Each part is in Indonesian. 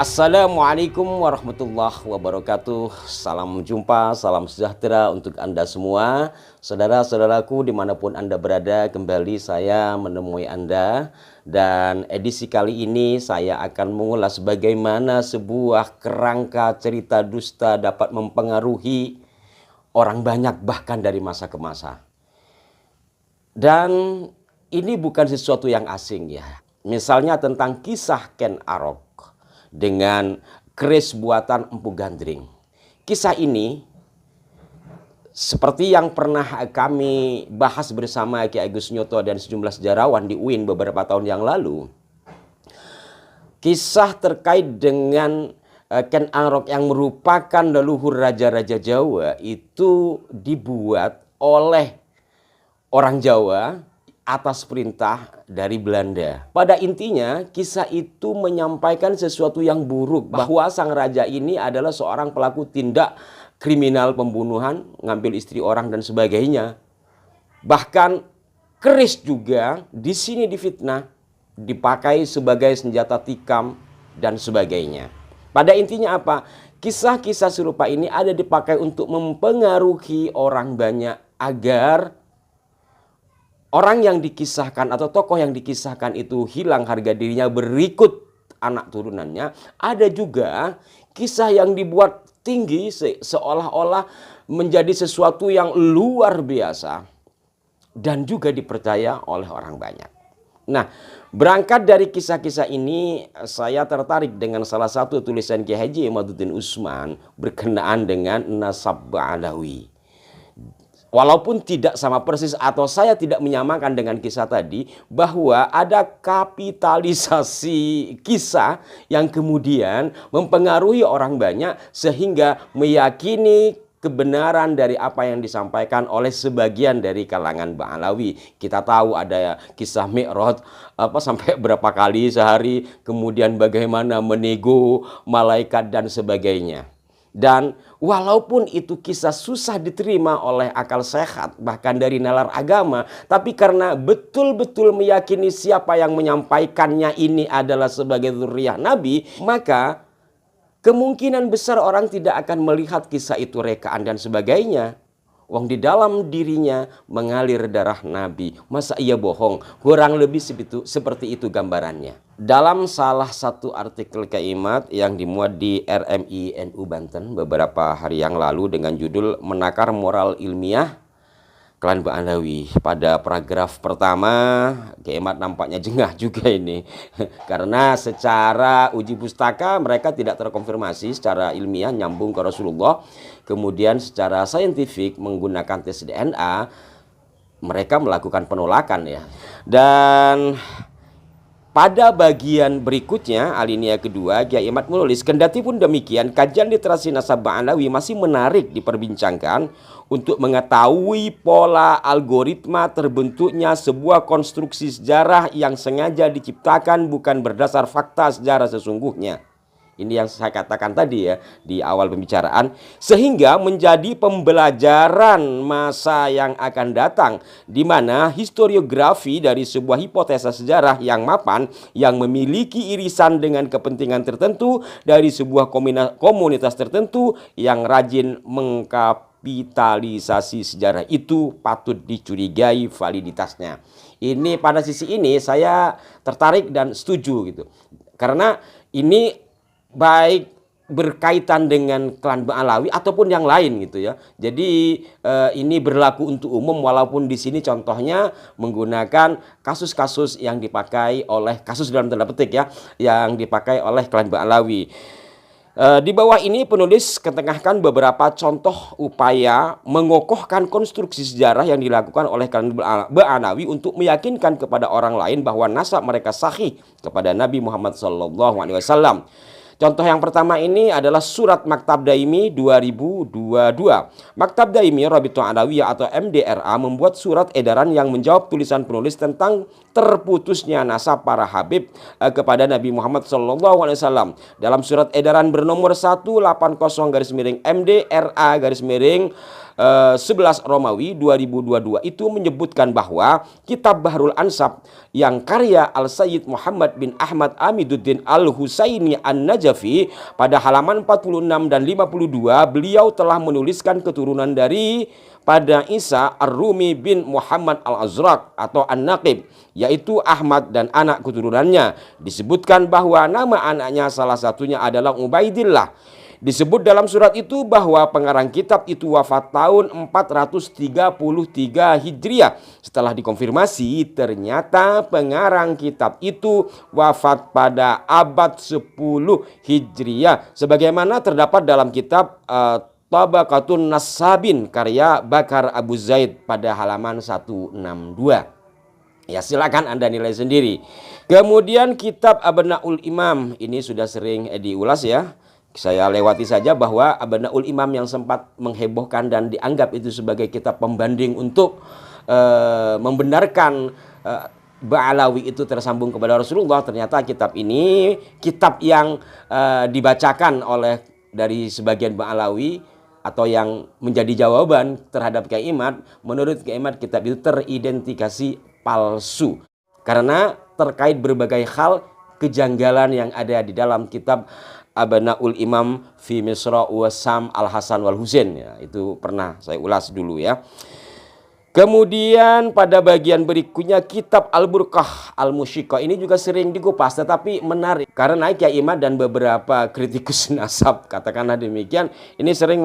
Assalamualaikum warahmatullahi wabarakatuh. Salam jumpa, salam sejahtera untuk Anda semua. Saudara-saudaraku dimanapun Anda berada, kembali saya menemui Anda. Dan edisi kali ini saya akan mengulas bagaimana sebuah kerangka cerita dusta dapat mempengaruhi orang banyak bahkan dari masa ke masa. Dan ini bukan sesuatu yang asing ya. Misalnya tentang kisah Ken Arok dengan keris buatan Empu Gandring. Kisah ini seperti yang pernah kami bahas bersama Ki Agus Nyoto dan sejumlah sejarawan di UIN beberapa tahun yang lalu. Kisah terkait dengan Ken Arok yang merupakan leluhur raja-raja Jawa itu dibuat oleh orang Jawa atas perintah dari Belanda. Pada intinya, kisah itu menyampaikan sesuatu yang buruk, bahwa sang raja ini adalah seorang pelaku tindak kriminal pembunuhan, ngambil istri orang dan sebagainya. Bahkan keris juga di sini difitnah, dipakai sebagai senjata tikam dan sebagainya. Pada intinya apa? Kisah-kisah serupa ini ada dipakai untuk mempengaruhi orang banyak agar orang yang dikisahkan atau tokoh yang dikisahkan itu hilang harga dirinya berikut anak turunannya. Ada juga kisah yang dibuat tinggi seolah-olah menjadi sesuatu yang luar biasa dan juga dipercaya oleh orang banyak. Nah, berangkat dari kisah-kisah ini saya tertarik dengan salah satu tulisan Ki Haji Imaduddin Usman berkenaan dengan nasab Ba'alawi. Walaupun tidak sama persis atau saya tidak menyamakan dengan kisah tadi, bahwa ada kapitalisasi kisah yang kemudian mempengaruhi orang banyak sehingga meyakini kebenaran dari apa yang disampaikan oleh sebagian dari kalangan Ba'alawi. Kita tahu ada kisah Mi'raj sampai berapa kali sehari, kemudian bagaimana menego malaikat dan sebagainya. Dan walaupun itu kisah susah diterima oleh akal sehat, bahkan dari nalar agama, tapi karena betul-betul meyakini siapa yang menyampaikannya ini adalah sebagai zuriyah Nabi, maka kemungkinan besar orang tidak akan melihat kisah itu rekaan dan sebagainya. Wong di dalam dirinya mengalir darah Nabi. Masa ia bohong? Kurang lebih seperti itu gambarannya. Dalam salah satu artikel Kaimat yang dimuat di RMI NU Banten beberapa hari yang lalu dengan judul Menakar Moral Ilmiah Klan Ba'alawi, pada paragraf pertama Kaimat nampaknya jengah juga ini karena secara uji pustaka mereka tidak terkonfirmasi secara ilmiah nyambung ke Rasulullah. Kemudian secara saintifik menggunakan tes DNA mereka melakukan penolakan ya. Dan pada bagian berikutnya, alinea kedua, Kiai Imad menulis, kendati pun demikian, kajian literasi nasab Ba'alawi masih menarik diperbincangkan untuk mengetahui pola algoritma terbentuknya sebuah konstruksi sejarah yang sengaja diciptakan bukan berdasar fakta sejarah sesungguhnya. Ini yang saya katakan tadi ya di awal pembicaraan, sehingga menjadi pembelajaran masa yang akan datang di mana historiografi dari sebuah hipotesa sejarah yang mapan yang memiliki irisan dengan kepentingan tertentu dari sebuah komunitas tertentu yang rajin mengkapitalisasi sejarah itu patut dicurigai validitasnya. Ini pada sisi ini saya tertarik dan setuju gitu. Karena ini baik berkaitan dengan klan Ba'alawi ataupun yang lain gitu ya. Jadi ini berlaku untuk umum, walaupun di sini contohnya menggunakan kasus-kasus yang dipakai oleh, kasus dalam tanda petik ya, yang dipakai oleh klan Ba'alawi. Di bawah ini penulis ketengahkan beberapa contoh upaya mengokohkan konstruksi sejarah yang dilakukan oleh klan Ba'alawi untuk meyakinkan kepada orang lain bahwa nasab mereka sahih kepada Nabi Muhammad SAW. Contoh yang pertama ini adalah surat Maktab Daimi 2022. Maktab Daimi Rabitul Alawiyah atau MDRA membuat surat edaran yang menjawab tulisan penulis tentang terputusnya nasab para habib kepada Nabi Muhammad SAW. Dalam surat edaran bernomor 180 MDRA 11 Romawi 2022 itu menyebutkan bahwa kitab Bahrul Ansab yang karya Al-Sayyid Muhammad bin Ahmad Amiduddin Al-Husaini An-Najafi pada halaman 46 dan 52 beliau telah menuliskan keturunan dari pada Isa Ar-Rumi bin Muhammad Al-Azraq atau An-Naqib, yaitu Ahmad dan anak keturunannya. Disebutkan bahwa nama anaknya salah satunya adalah Ubaidillah. Disebut dalam surat itu bahwa pengarang kitab itu wafat tahun 433 Hijriah. Setelah dikonfirmasi, ternyata pengarang kitab itu wafat pada abad 10 Hijriah. Sebagaimana terdapat dalam kitab Tabaqatun Nasabin karya Bakar Abu Zaid pada halaman 162. Ya, silakan Anda nilai sendiri. Kemudian kitab Abnaul Imam ini sudah sering diulas ya. Saya lewati saja bahwa Abnaul Imam yang sempat menghebohkan dan dianggap itu sebagai kitab pembanding untuk membenarkan Ba'alawi itu tersambung kepada Rasulullah. Ternyata kitab ini kitab yang dibacakan oleh dari sebagian Ba'alawi atau yang menjadi jawaban terhadap Kyai Imad. Menurut Kyai Imad, kitab itu teridentifikasi palsu karena terkait berbagai hal kejanggalan yang ada di dalam kitab Abnaul Imam fi Misra wa Sam Al-Hasan wal Husain ya, itu pernah saya ulas dulu ya. Kemudian pada bagian berikutnya kitab Al-Burqah Al-Musyiqah ini juga sering dikupas tetapi menarik karena Kyai Imad dan beberapa kritikus nasab katakanlah demikian ini sering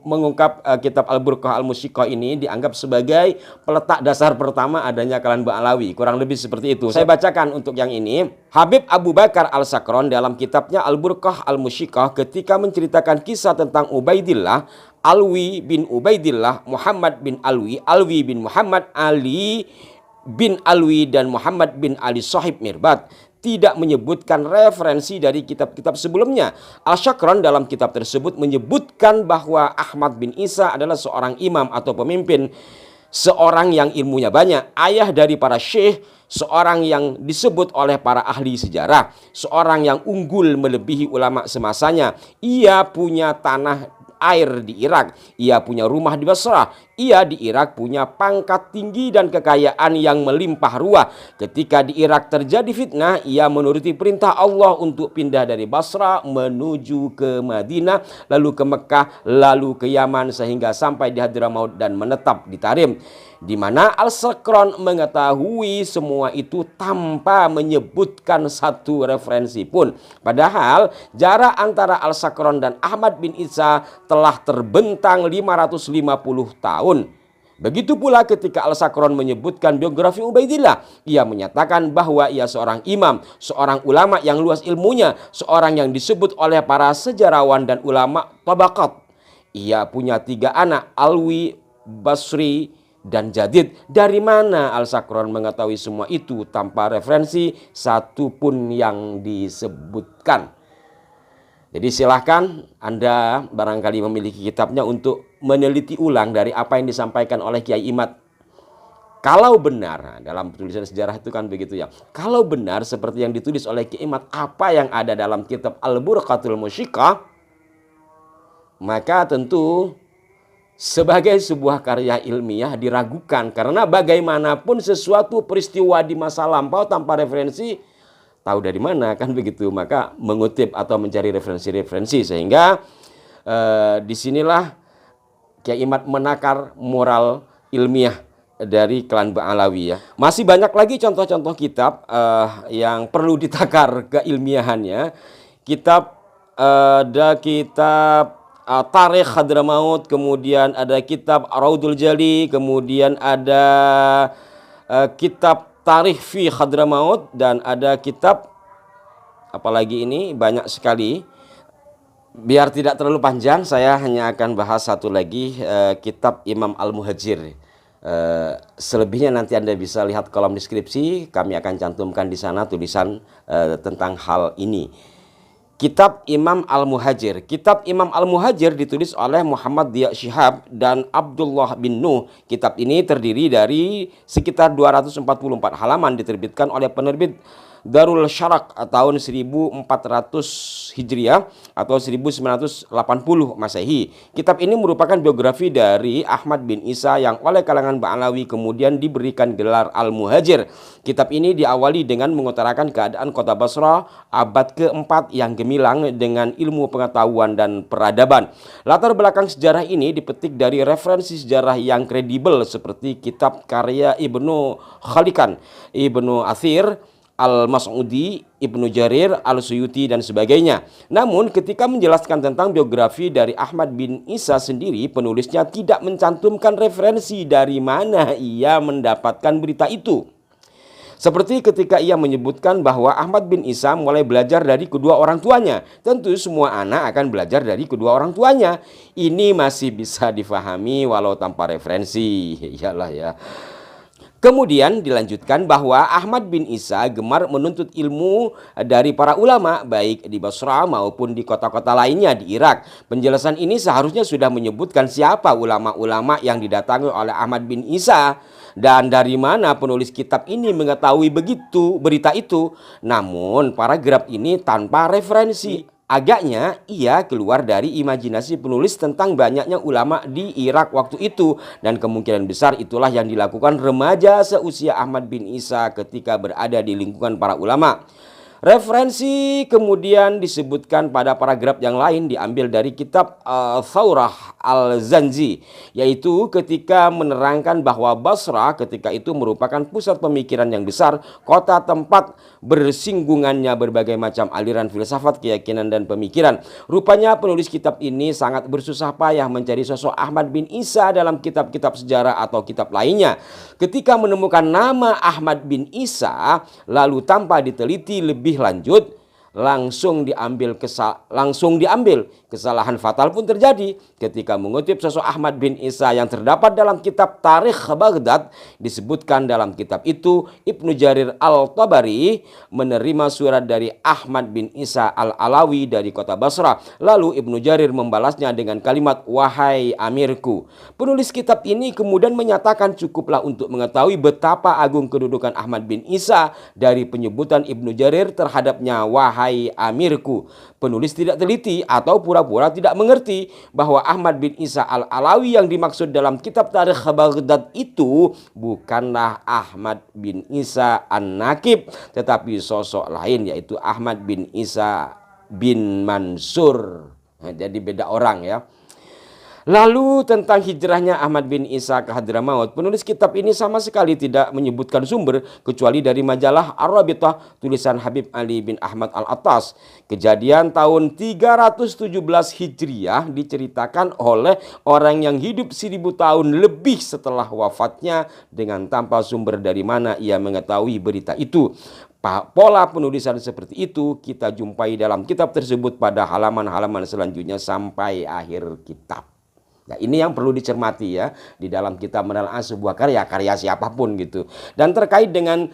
mengungkap kitab Al-Burqah Al-Musyiqah ini dianggap sebagai peletak dasar pertama adanya kalangan Ba'alawi, kurang lebih seperti itu. Saya bacakan untuk yang ini. Habib Abu Bakar Al-Sakron dalam kitabnya Al-Burqah Al-Musyiqah ketika menceritakan kisah tentang Ubaidillah Alwi bin Ubaidillah, Muhammad bin Alwi, Alwi bin Muhammad, Ali bin Alwi, dan Muhammad bin Ali Sahib Mirbat, tidak menyebutkan referensi dari kitab-kitab sebelumnya. Al-Syakran dalam kitab tersebut menyebutkan bahwa Ahmad bin Isa adalah seorang imam atau pemimpin, seorang yang ilmunya banyak, ayah dari para syekh, seorang yang disebut oleh para ahli sejarah, seorang yang unggul melebihi ulama semasanya. Ia punya tanah air di Irak, ia punya rumah di Basrah, ia di Irak punya pangkat tinggi dan kekayaan yang melimpah ruah. Ketika di Irak terjadi fitnah, ia menuruti perintah Allah untuk pindah dari Basrah menuju ke Madinah, lalu ke Mekah, lalu ke Yaman sehingga sampai di Hadramaut dan menetap di Tarim, di mana Al-Sakron mengetahui semua itu tanpa menyebutkan satu referensi pun. Padahal jarak antara Al-Sakron dan Ahmad bin Isa telah terbentang 550 tahun. Begitu pula ketika Al-Sakron menyebutkan biografi Ubaidillah, ia menyatakan bahwa ia seorang imam, seorang ulama yang luas ilmunya, seorang yang disebut oleh para sejarawan dan ulama tabaqat. Ia punya 3 anak, Alwi, Basri, dan Jadid. Dari mana Al-Sakron mengetahui semua itu tanpa referensi satupun yang disebutkan? Jadi silahkan Anda barangkali memiliki kitabnya untuk meneliti ulang dari apa yang disampaikan oleh Kyai Imad. Kalau benar, dalam tulisan sejarah itu kan begitu ya. Kalau benar seperti yang ditulis oleh Kyai Imad apa yang ada dalam kitab Al-Burqatul Musyiqah, maka tentu sebagai sebuah karya ilmiah diragukan. Karena bagaimanapun sesuatu peristiwa di masa lampau tanpa referensi, tahu dari mana kan begitu, maka mengutip atau mencari referensi-referensi, sehingga disinilah Kyai Imad menakar moral ilmiah dari klan Ba'alawi ya. Masih banyak lagi contoh-contoh kitab yang perlu ditakar keilmiahannya. Ada kitab Tarikh Hadramaut, kemudian ada kitab Raudul Jali, kemudian ada kitab Tarikh fi Hadramaut, dan ada kitab apalagi ini banyak sekali. Biar tidak terlalu panjang, saya hanya akan bahas satu lagi, kitab Imam Al-Muhajir. Selebihnya nanti Anda bisa lihat kolom deskripsi, kami akan cantumkan di sana tulisan tentang hal ini. Kitab Imam Al-Muhajir. Kitab Imam Al-Muhajir ditulis oleh Muhammad Diya Shihab dan Abdullah bin Nuh. Kitab ini terdiri dari sekitar 244 halaman, diterbitkan oleh penerbit Darul Syarak tahun 1400 Hijriah atau 1980 Masehi. Kitab ini merupakan biografi dari Ahmad bin Isa yang oleh kalangan Ba'alawi kemudian diberikan gelar Al-Muhajir. Kitab ini diawali dengan mengutarakan keadaan kota Basra abad keempat yang gemilang dengan ilmu pengetahuan dan peradaban. Latar belakang sejarah ini dipetik dari referensi sejarah yang kredibel seperti kitab karya Ibnu Khalikan, Ibnu Athir, Al-Mas'udi, Ibnu Jarir, Al-Suyuti, dan sebagainya. Namun ketika menjelaskan tentang biografi dari Ahmad bin Isa sendiri, penulisnya tidak mencantumkan referensi dari mana ia mendapatkan berita itu. Seperti ketika ia menyebutkan bahwa Ahmad bin Isa mulai belajar dari kedua orang tuanya. Tentu semua anak akan belajar dari kedua orang tuanya. Ini masih bisa difahami walau tanpa referensi. Iyalah ya. Kemudian dilanjutkan bahwa Ahmad bin Isa gemar menuntut ilmu dari para ulama baik di Basra maupun di kota-kota lainnya di Irak. Penjelasan ini seharusnya sudah menyebutkan siapa ulama-ulama yang didatangi oleh Ahmad bin Isa dan dari mana penulis kitab ini mengetahui begitu berita itu. Namun paragraf ini tanpa referensi. Agaknya ia keluar dari imajinasi penulis tentang banyaknya ulama di Irak waktu itu, dan kemungkinan besar itulah yang dilakukan remaja seusia Ahmad bin Isa ketika berada di lingkungan para ulama. Referensi kemudian disebutkan pada paragraf yang lain diambil dari kitab Thawrah Al-Zanzi, yaitu ketika menerangkan bahwa Basra ketika itu merupakan pusat pemikiran yang besar, kota tempat bersinggungannya berbagai macam aliran filsafat, keyakinan, dan pemikiran. Rupanya penulis kitab ini sangat bersusah payah mencari sosok Ahmad bin Isa dalam kitab-kitab sejarah atau kitab lainnya. Ketika menemukan nama Ahmad bin Isa, lalu tanpa diteliti lebih lanjut, langsung diambil kesalahan fatal pun terjadi ketika mengutip sosok Ahmad bin Isa yang terdapat dalam kitab Tarikh Baghdad. Disebutkan dalam kitab itu Ibnu Jarir Al-Tabari menerima surat dari Ahmad bin Isa Al-Alawi dari kota Basra. Lalu Ibnu Jarir membalasnya dengan kalimat "Wahai amirku." Penulis kitab ini kemudian menyatakan cukuplah untuk mengetahui betapa agung kedudukan Ahmad bin Isa dari penyebutan Ibnu Jarir terhadapnya "Wahai amirku." Penulis tidak teliti atau pura-pura tidak mengerti bahwa Ahmad bin Isa Al-Alawi yang dimaksud dalam kitab Tarikh Baghdad itu bukanlah Ahmad bin Isa An-Nakib, tetapi sosok lain, yaitu Ahmad bin Isa bin Mansur. Nah, jadi beda orang ya. Lalu tentang hijrahnya Ahmad bin Isa ke Hadramaut, penulis kitab ini sama sekali tidak menyebutkan sumber kecuali dari majalah Ar-Rabithah tulisan Habib Ali bin Ahmad Al-Attas. Kejadian tahun 317 Hijriah diceritakan oleh orang yang hidup 1000 tahun lebih setelah wafatnya dengan tanpa sumber dari mana ia mengetahui berita itu. Pola penulisan seperti itu kita jumpai dalam kitab tersebut pada halaman-halaman selanjutnya sampai akhir kitab. Nah, ini yang perlu dicermati ya di dalam kita menelaah sebuah karya siapapun gitu. Dan terkait dengan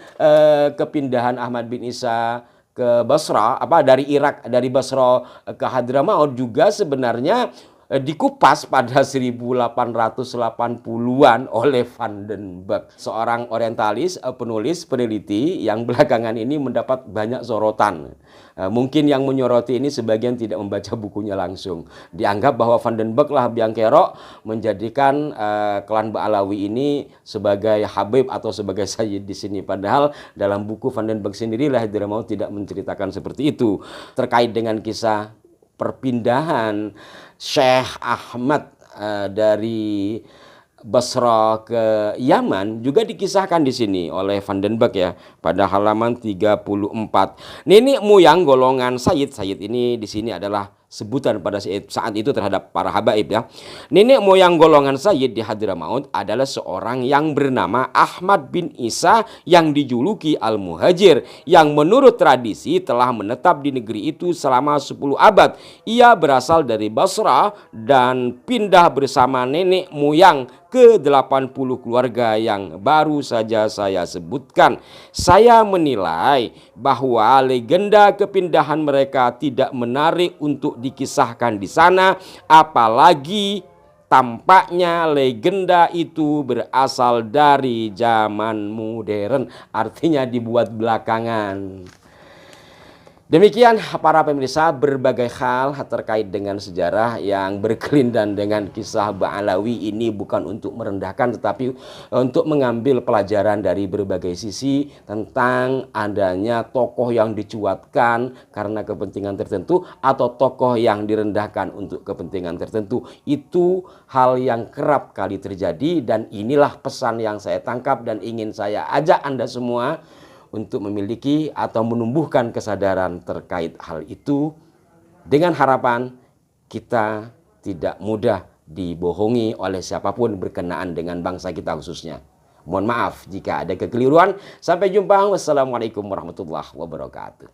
kepindahan Ahmad bin Isa ke Basra, dari Irak, dari Basra ke Hadramaut juga sebenarnya dikupas pada 1880-an oleh Van den Berg, seorang orientalis, penulis, peneliti yang belakangan ini mendapat banyak sorotan. Mungkin yang menyoroti ini sebagian tidak membaca bukunya langsung. Dianggap bahwa Van den Berg lah biang kerok menjadikan klan Ba'alawi ini sebagai Habib atau sebagai Sayyid di sini. Padahal dalam buku Van den Berg sendiri Hadramaut tidak menceritakan seperti itu. Terkait dengan kisah perpindahan Syekh Ahmad dari Basra ke Yaman juga dikisahkan di sini oleh Van den Berg ya pada halaman 34. Nenek moyang golongan Sayyid ini di sini adalah sebutan pada saat itu terhadap para habaib ya. Nenek moyang golongan Sayyid di Hadramaut adalah seorang yang bernama Ahmad bin Isa yang dijuluki Al-Muhajir, yang menurut tradisi telah menetap di negeri itu selama 10 abad. Ia berasal dari Basra dan pindah bersama nenek moyang ke 80 keluarga yang baru saja saya sebutkan. Saya menilai bahwa legenda kepindahan mereka tidak menarik untuk dikisahkan di sana, apalagi tampaknya legenda itu berasal dari zaman modern, artinya dibuat belakangan. Demikian para pemirsa, berbagai hal terkait dengan sejarah yang berkelindan dengan kisah Ba'alawi ini bukan untuk merendahkan, tetapi untuk mengambil pelajaran dari berbagai sisi tentang adanya tokoh yang dicuatkan karena kepentingan tertentu atau tokoh yang direndahkan untuk kepentingan tertentu. Itu hal yang kerap kali terjadi, dan inilah pesan yang saya tangkap dan ingin saya ajak Anda semua untuk memiliki atau menumbuhkan kesadaran terkait hal itu, dengan harapan kita tidak mudah dibohongi oleh siapapun berkenaan dengan bangsa kita khususnya. Mohon maaf jika ada kekeliruan. Sampai jumpa. Wassalamualaikum warahmatullahi wabarakatuh.